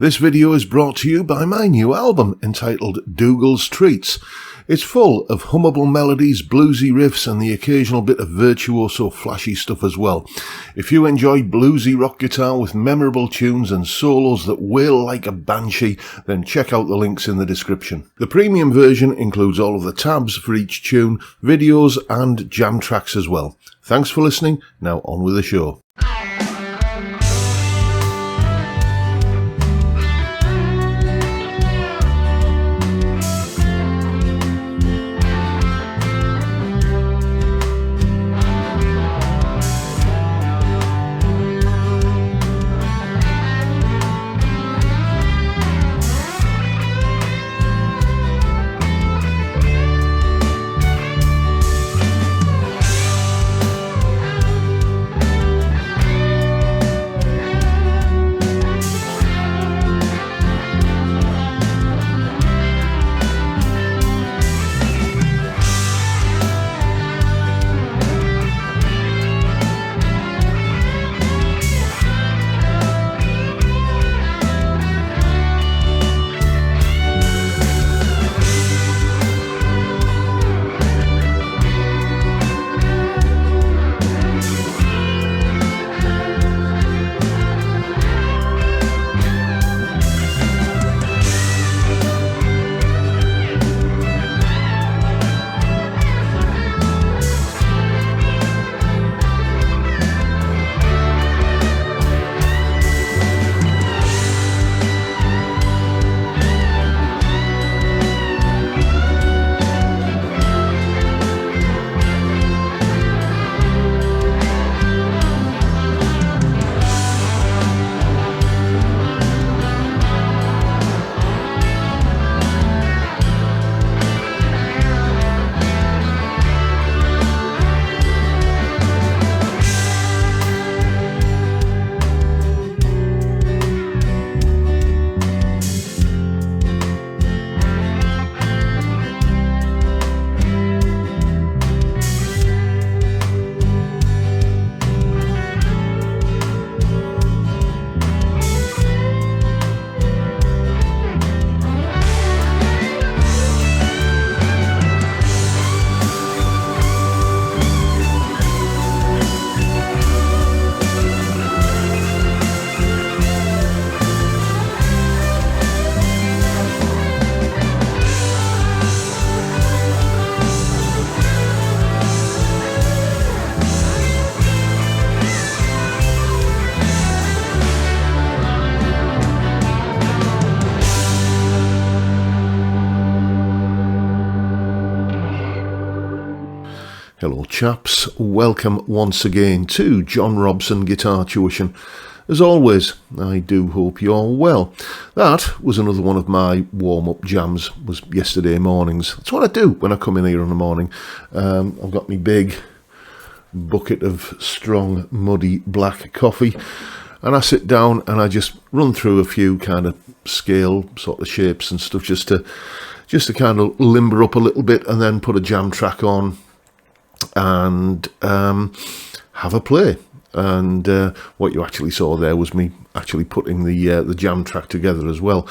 This video is brought to you by my new album entitled Dougal's Treats. It's full of hummable melodies, bluesy riffs and the occasional bit of virtuoso flashy stuff as well. If you enjoy bluesy rock guitar with memorable tunes and solos that wail like a banshee, then check out the links in the description. The premium version includes all of the tabs for each tune, videos and jam tracks as well. Thanks for listening, now on with the show. Hello chaps, welcome once again to John Robson Guitar Tuition. As always, I do hope you're well. That was another one of my warm-up jams, was yesterday mornings. That's what I do when I come in here in the morning. I've got my big bucket of strong, muddy black coffee, and I sit down and I just run through a few kind of scale sort of shapes and stuff just to kind of limber up a little bit, and then put a jam track on and have a play. And what you actually saw there was me actually putting the jam track together as well.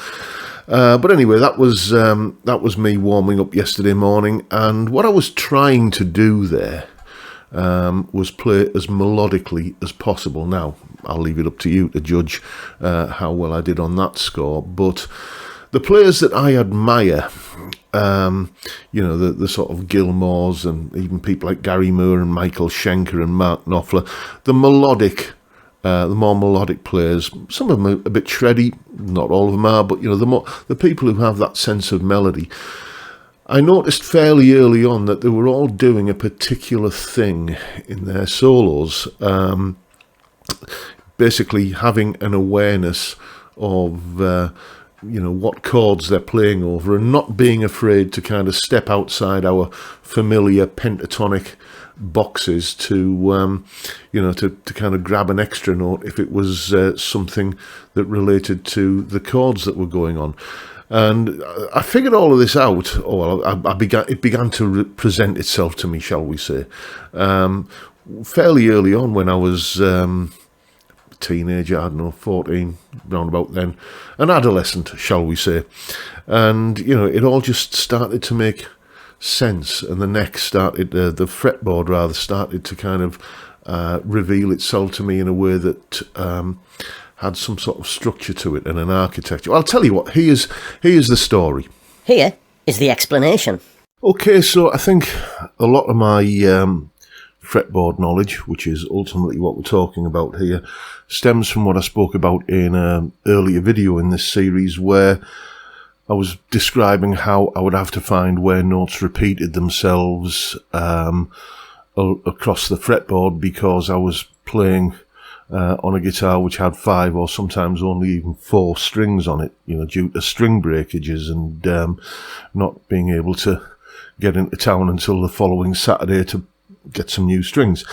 But anyway, that was me warming up yesterday morning, and what I was trying to do there was play as melodically as possible. Now, I'll leave it up to you to judge how well I did on that score, but the players that I admire, the sort of Gilmores and even people like Gary Moore and Michael Schenker and Mark Knopfler, the more melodic players, some of them are a bit shreddy, not all of them are, but the people who have that sense of melody. I noticed fairly early on that they were all doing a particular thing in their solos, basically having an awareness of what chords they're playing over, and not being afraid to kind of step outside our familiar pentatonic boxes to kind of grab an extra note if it was something that related to the chords that were going on. And I figured all of this out, it began to present itself to me, shall we say, fairly early on when I was teenager, I don't know, 14, round about then, an adolescent, shall we say. And, you know, it all just started to make sense, and the neck started, the fretboard rather, started to kind of reveal itself to me in a way that had some sort of structure to it and an architecture. I'll tell you what, here's the story. Here is the explanation. Okay, so I think a lot of my fretboard knowledge, which is ultimately what we're talking about here, stems from what I spoke about in an earlier video in this series, where I was describing how I would have to find where notes repeated themselves across the fretboard, because I was playing on a guitar which had 5 or sometimes only even 4 strings on it, you know, due to string breakages and not being able to get into town until the following Saturday to get some new strings.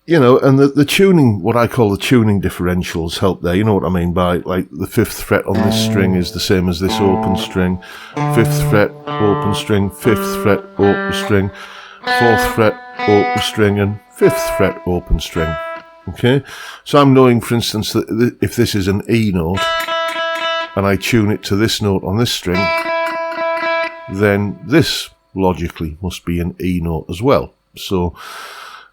You know, and the tuning, what I call the tuning differentials, help there. You know what I mean by, like, the 5th fret on this string is the same as this open string. 5th fret, open string, 5th fret, open string, 4th fret, open string, and 5th fret, open string. Okay? So I'm knowing, for instance, that if this is an E note, and I tune it to this note on this string, then this, logically, must be an E note as well. So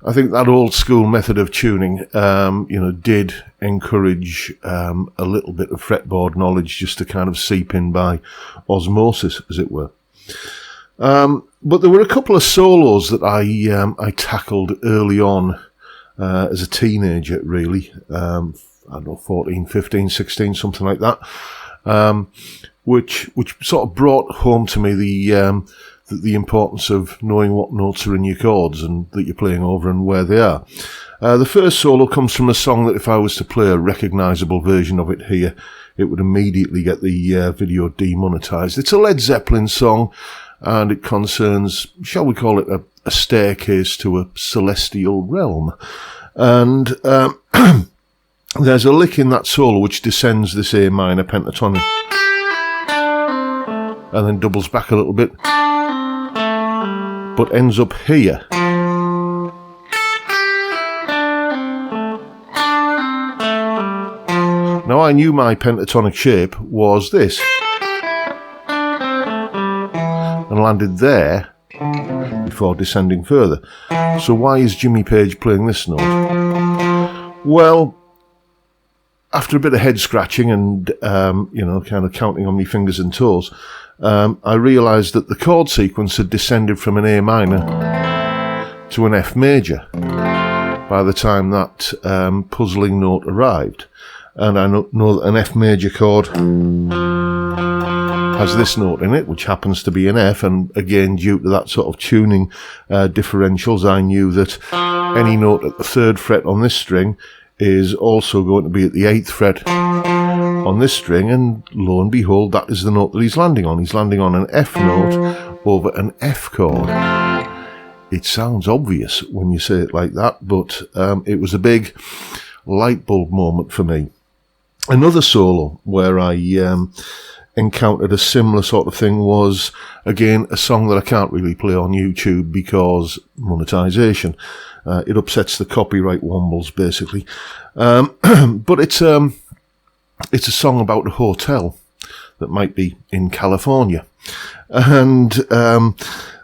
I think that old school method of tuning, you know, did encourage a little bit of fretboard knowledge just to kind of seep in by osmosis, as it were. But there were a couple of solos that I tackled early on as a teenager, really. I don't know, 14, 15, 16, something like that, which sort of brought home to me the importance of knowing what notes are in your chords and that you're playing over and where they are. The first solo comes from a song that if I was to play a recognisable version of it here, it would immediately get the video demonetised. It's a Led Zeppelin song, and it concerns, shall we call it, a staircase to a celestial realm. And there's a lick in that solo which descends this A minor pentatonic and then doubles back a little bit, but ends up here. Now, I knew my pentatonic shape was this, and landed there before descending further. So why is Jimmy Page playing this note? Well, after a bit of head scratching and, you know, kind of counting on my fingers and toes, I realised that the chord sequence had descended from an A minor to an F major by the time that puzzling note arrived. And I know that an F major chord has this note in it, which happens to be an F, and again, due to that sort of tuning differentials, I knew that any note at the 3rd fret on this string is also going to be at the 8th fret on this string, and lo and behold, that is the note that he's landing on. He's landing on an F note over an F chord. It sounds obvious when you say it like that, but it was a big light bulb moment for me. Another solo where I encountered a similar sort of thing was, again, a song that I can't really play on YouTube because monetization. It upsets the copyright wombles, basically. But it's a song about a hotel that might be in California. And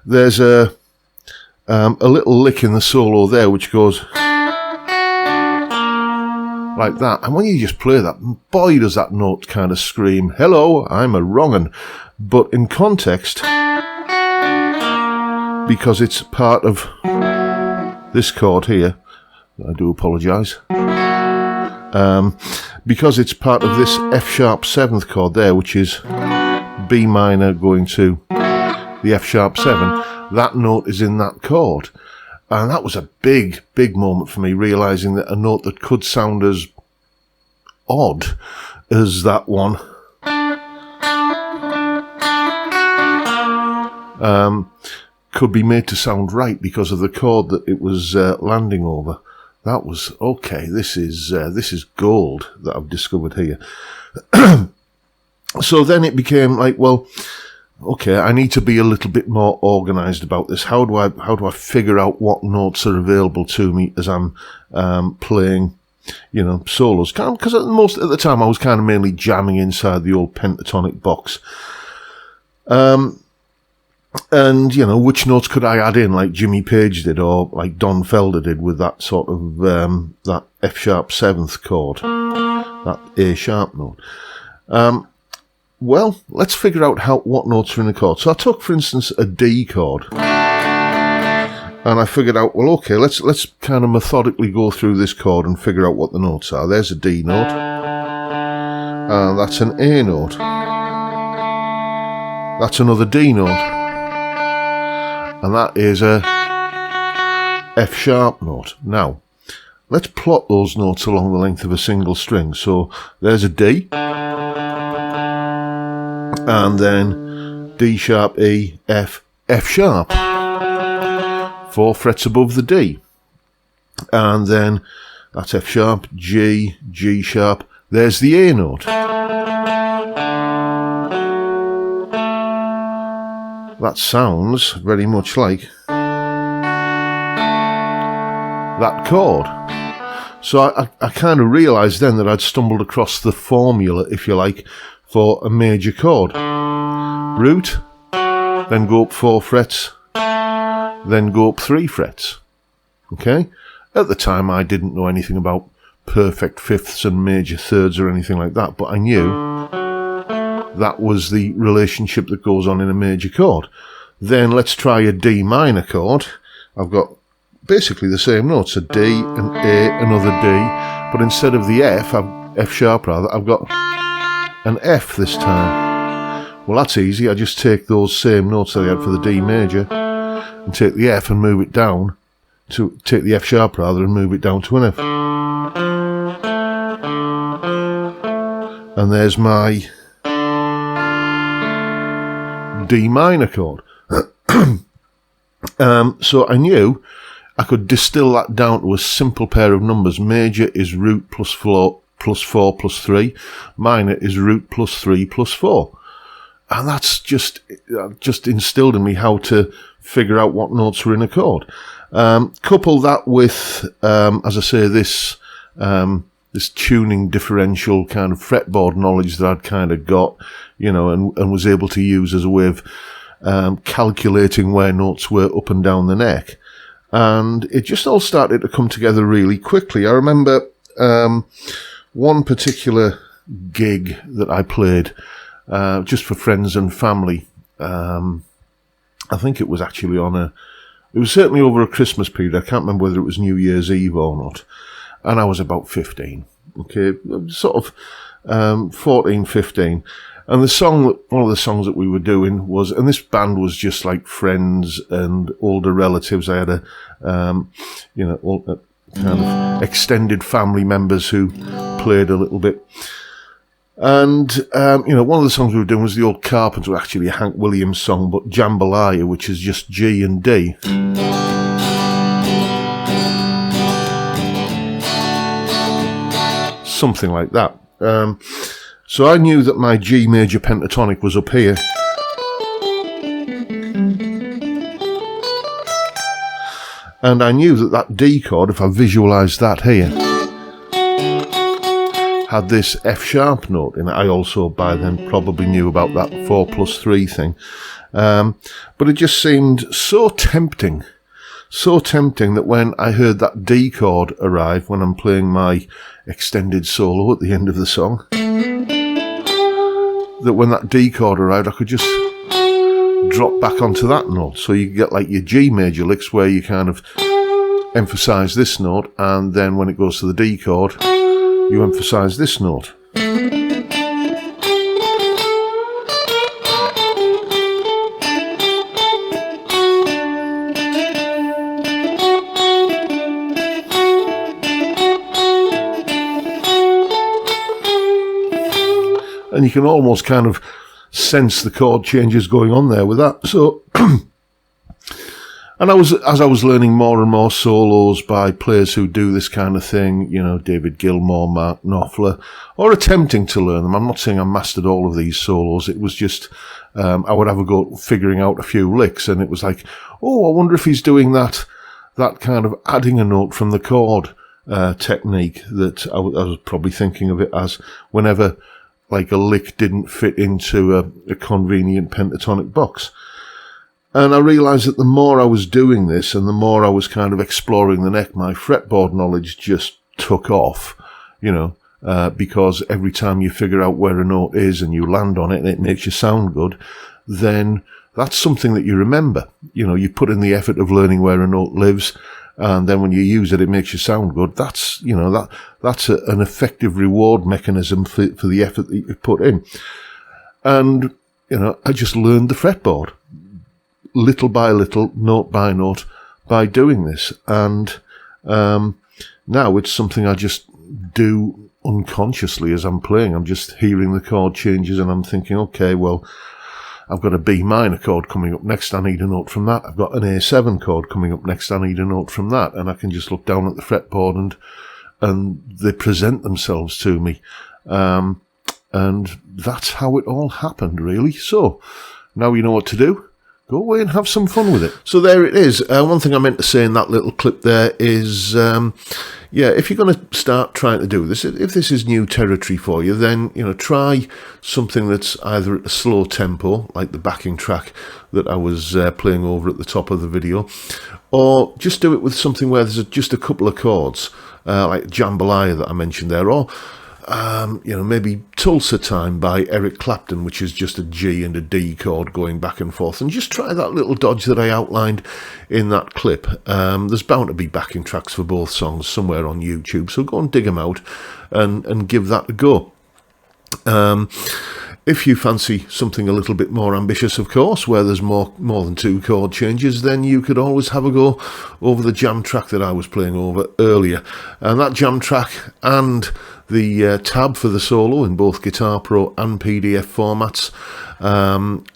there's a little lick in the solo there which goes like that, and when you just play that, boy, does that note kind of scream, hello, I'm a wrong'un. But in context, because it's part of this chord here, I do apologise, because it's part of this F sharp 7th chord there, which is B minor going to the F sharp 7, that note is in that chord. And that was a big, big moment for me, realising that a note that could sound as odd as that one could be made to sound right because of the chord that it was landing over. That was, okay, this is gold that I've discovered here. So then it became like, well, okay, I need to be a little bit more organised about this. How do I figure out what notes are available to me as I'm playing solos. Because at the time I was kind of mainly jamming inside the old pentatonic box. And, which notes could I add in, like Jimmy Page did, or like Don Felder did with that sort of, that F sharp 7th chord, that A sharp note. Well, let's figure out what notes are in a chord. So I took, for instance, a D chord, and I figured out, well, okay, let's kind of methodically go through this chord and figure out what the notes are. There's a D note, and that's an A note. That's another D note. And that is a F sharp note. Now, let's plot those notes along the length of a single string. So there's a D, and then D sharp, E, F, F sharp, 4 frets above the D, and then that's F sharp, G, G sharp. There's the A note. That sounds very much like that chord. So I kind of realised then that I'd stumbled across the formula, if you like, for a major chord. Root, then go up 4 frets, then go up 3 frets. Okay? At the time I didn't know anything about perfect fifths and major thirds or anything like that, but I knew that was the relationship that goes on in a major chord. Then let's try a D minor chord. I've got basically the same notes, a D, an A, another D, but instead of the F sharp rather, I've got an F this time. Well, that's easy. I just take those same notes that I had for the D major and take the F and move it down to, take the F sharp rather and move it down to an F. And there's my D minor chord. So I knew I could distill that down to a simple pair of numbers. Major is root plus 4 plus 3. Minor is root plus 3 plus 4. And that's just instilled in me how to figure out what notes were in a chord. Couple that with, as I say, this tuning differential kind of fretboard knowledge that I'd kind of got, and was able to use as a way of calculating where notes were up and down the neck. And it just all started to come together really quickly. I remember one particular gig that I played just for friends and family. I think it was actually it was certainly over a Christmas period. I can't remember whether it was New Year's Eve or not. And I was about 15, okay, sort of 14, 15. And one of the songs that we were doing was, and this band was just like friends and older relatives. I had a kind of extended family members who played a little bit. And, one of the songs we were doing was the old Carpenter, actually a Hank Williams song, but Jambalaya, which is just G and D. Something like that. So I knew that my G major pentatonic was up here. And I knew that D chord, if I visualised that here, had this F sharp note in it. I also by then probably knew about that 4 plus 3 thing. But it just seemed so tempting that when I heard that D chord arrive when I'm playing my extended solo at the end of the song, that when that D chord arrived, I could just drop back onto that note. So you get like your G major licks where you kind of emphasise this note, and then when it goes to the D chord, you emphasise this note. And you can almost kind of sense the chord changes going on there with that. So, and as I was learning more and more solos by players who do this kind of thing, David Gilmour, Mark Knopfler, or attempting to learn them. I'm not saying I mastered all of these solos. It was just, I would have a go figuring out a few licks, and it was like, oh, I wonder if he's doing that kind of adding a note from the chord technique that I was probably thinking of it as whenever like a lick didn't fit into a convenient pentatonic box. And I realised that the more I was doing this and the more I was kind of exploring the neck, my fretboard knowledge just took off, because every time you figure out where a note is and you land on it and it makes you sound good, then that's something that you remember. You put in the effort of learning where a note lives, and then when you use it, it makes you sound good. That's, that's an effective reward mechanism for the effort that you put in. And, I just learned the fretboard little by little, note by note, by doing this. And now it's something I just do unconsciously as I'm playing. I'm just hearing the chord changes and I'm thinking, okay, well, I've got a B minor chord coming up next, I need a note from that. I've got an A7 chord coming up next, I need a note from that. And I can just look down at the fretboard and they present themselves to me. And that's how it all happened, really. So now you know what to do. Go away and have some fun with it. So there it is. One thing I meant to say in that little clip there is, if you're going to start trying to do this, if this is new territory for you, then, try something that's either at a slow tempo, like the backing track that I was playing over at the top of the video, or just do it with something where there's just a couple of chords, like Jambalaya that I mentioned there, or maybe Tulsa Time by Eric Clapton, which is just a G and a D chord going back and forth, and just try that little dodge that I outlined in that clip. There's bound to be backing tracks for both songs somewhere on YouTube, so go and dig them out and give that a go. If you fancy something a little bit more ambitious, of course, where there's more than two chord changes, then you could always have a go over the jam track that I was playing over earlier. And that jam track and the tab for the solo in both Guitar Pro and PDF formats,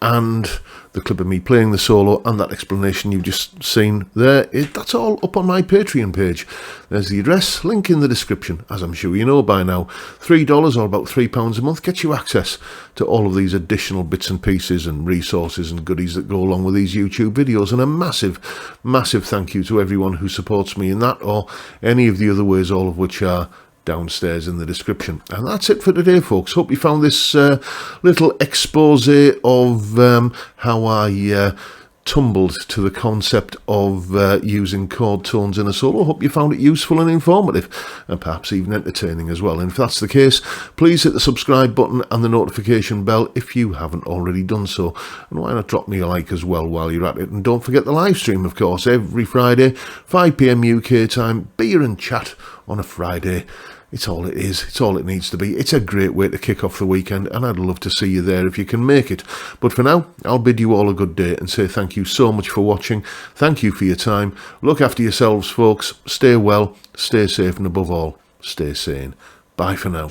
and the clip of me playing the solo and that explanation you've just seen there, that's all up on my Patreon page. There's the address, link in the description, as I'm sure you know by now. $3 or about £3 a month gets you access to all of these additional bits and pieces and resources and goodies that go along with these YouTube videos. And a massive, massive thank you to everyone who supports me in that or any of the other ways, all of which are downstairs in the description. And that's it for today, folks. Hope you found this little expose of how I tumbled to the concept of using chord tones in a solo. Hope you found it useful and informative, and perhaps even entertaining as well. And if that's the case, please hit the subscribe button and the notification bell if you haven't already done so. And why not drop me a like as well while you're at it. And don't forget the live stream, of course, every Friday, 5 PM UK time, beer and chat on a Friday. It's all it is. It's all it needs to be. It's a great way to kick off the weekend, and I'd love to see you there if you can make it. But for now, I'll bid you all a good day and say thank you so much for watching. Thank you for your time. Look after yourselves, folks. Stay well, stay safe, and above all, stay sane. Bye for now.